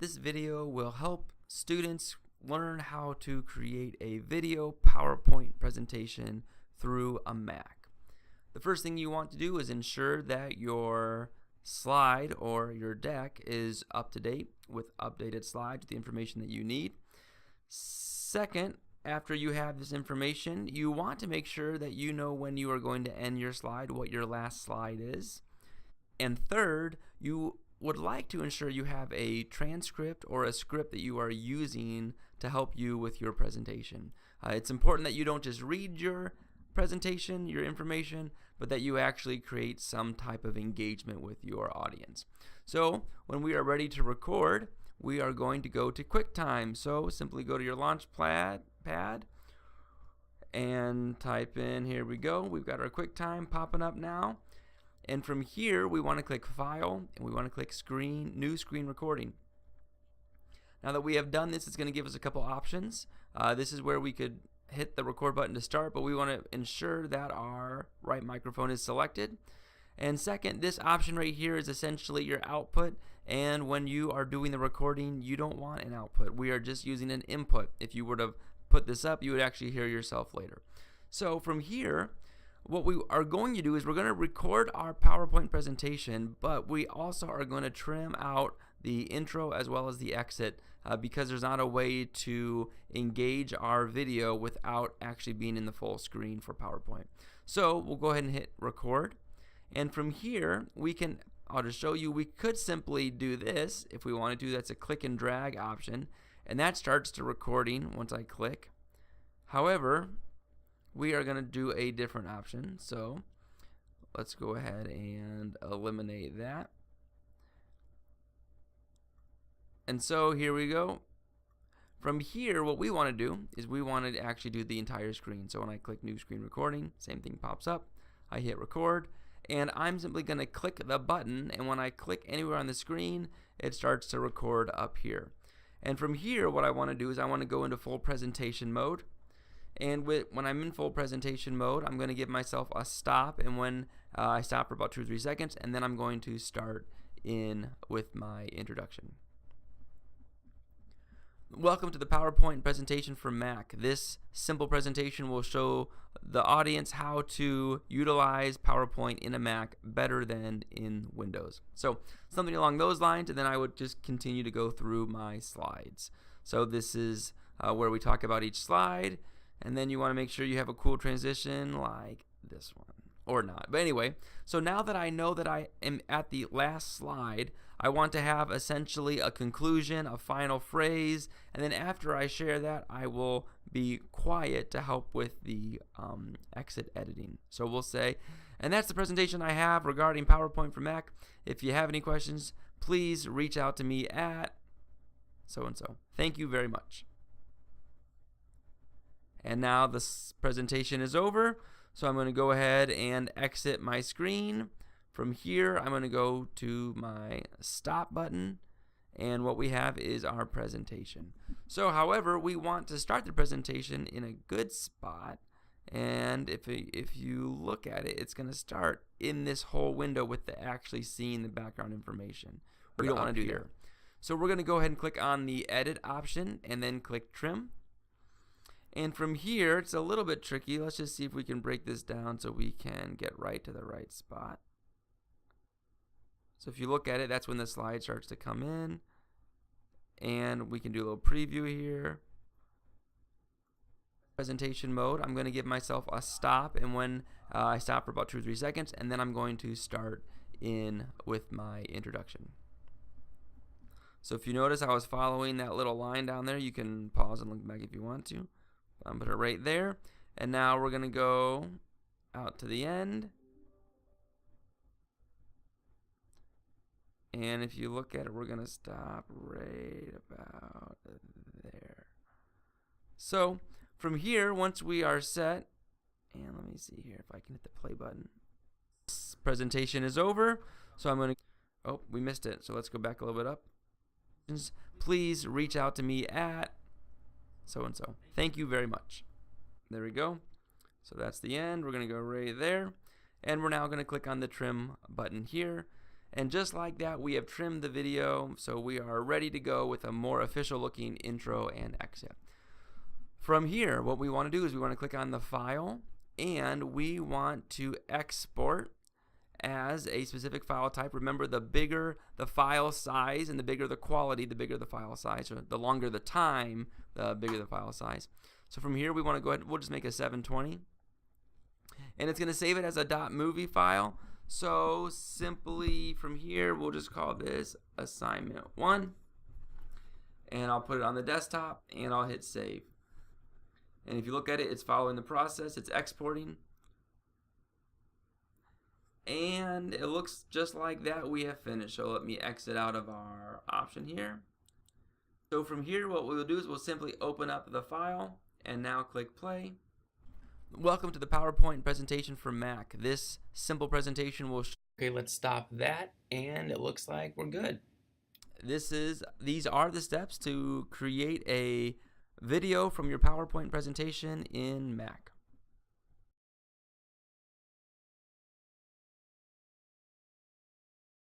This video will help students learn how to create a video PowerPoint presentation through a Mac. The first thing you want to do is ensure that your slide or your deck is up to date with updated slides with the information that you need. Second, after you have this information, you want to make sure that you know when you are going to end your slide, what your last slide is. And third, you would like to ensure you have a transcript or a script that you are using to help you with your presentation. It's important that you don't just read your presentation, your information, but that you actually create some type of engagement with your audience. So when we are ready to record, we are going to go to QuickTime. So simply go to your launch pad and type in, here we go, we've got our QuickTime popping up now. And from here, we want to click File, and we want to click New Screen Recording. Now that we have done this, it's going to give us a couple options. This is where we could hit the record button to start, but we want to ensure that our right microphone is selected. And second, this option right here is essentially your output, and when you are doing the recording, you don't want an output. We are just using an input. If you were to put this up, you would actually hear yourself later. So from here, what we are going to do is we're going to record our PowerPoint presentation, but we also are going to trim out the intro as well as the exit because there's not a way to engage our video without actually being in the full screen for PowerPoint. So we'll go ahead and hit record, and from here I'll just show you, we could simply do this if we wanted to. That's a click and drag option, and that starts the recording once I click. However, we are going to do a different option, so let's go ahead and eliminate that. And so here we go. From here, what we want to do is we want to actually do the entire screen. So when I click New Screen Recording, same thing pops up. I hit record, and I'm simply going to click the button, and when I click anywhere on the screen, it starts to record up here. And from here, what I want to do is I want to go into full presentation mode. And when I'm in full presentation mode, I'm going to give myself a stop, and when I stop for about 2 or 3 seconds, and then I'm going to start in with my introduction. Welcome to the PowerPoint presentation for Mac. This simple presentation will show the audience how to utilize PowerPoint in a Mac better than in Windows. So something along those lines, and then I would just continue to go through my slides. So this is where we talk about each slide. And then you want to make sure you have a cool transition like this one, or not. But anyway, so now that I know that I am at the last slide, I want to have essentially a conclusion, a final phrase, and then after I share that, I will be quiet to help with the exit editing. So we'll say, and that's the presentation I have regarding PowerPoint for Mac. If you have any questions, please reach out to me at so-and-so. Thank you very much. And now this presentation is over, so I'm going to go ahead and exit my screen. From here, I'm going to go to my stop button, and what we have is our presentation. So, however, we want to start the presentation in a good spot, and if you look at it, it's going to start in this whole window with actually seeing the background information. We don't want to do here. So we're going to go ahead and click on the edit option, and then click trim. And from here, it's a little bit tricky. Let's just see if we can break this down so we can get right to the right spot. So if you look at it, that's when the slide starts to come in. And we can do a little preview here. Presentation mode, I'm going to give myself a stop, and when I stop for about 2 or 3 seconds, and then I'm going to start in with my introduction. So if you notice I was following that little line down there, you can pause and look back if you want to. Put it right there, and now we're going to go out to the end, and if you look at it, we're going to stop right about there. So from here, once we are set, and let me see here if I can hit the play button. This presentation is over, so I'm going to, oh, we missed it, so let's go back a little bit up. Please reach out to me at so-and-so. Thank you very much. There we go. So that's the end. We're going to go right there. And we're now going to click on the trim button here. And just like that, we have trimmed the video, so we are ready to go with a more official looking intro and exit. From here, what we want to do is we want to click on the file, and we want to export as a specific file type. Remember, the bigger the file size and the bigger the quality, the bigger the file size, or the longer the time, the bigger the file size. So from here, we want to go ahead, we'll just make a 720, and it's going to save it as a .movie file. So simply from here, we'll just call this assignment 1, and I'll put it on the desktop, and I'll hit save. And if you look at it, it's following the process, it's exporting, and it looks just like that. We have finished. So let me exit out of our option here. So from here, what we'll do is we'll simply open up the file and now click play. Welcome to the PowerPoint presentation for Mac. This simple presentation will okay, let's stop that, and it looks like we're good. These are the steps to create a video from your PowerPoint presentation in Mac.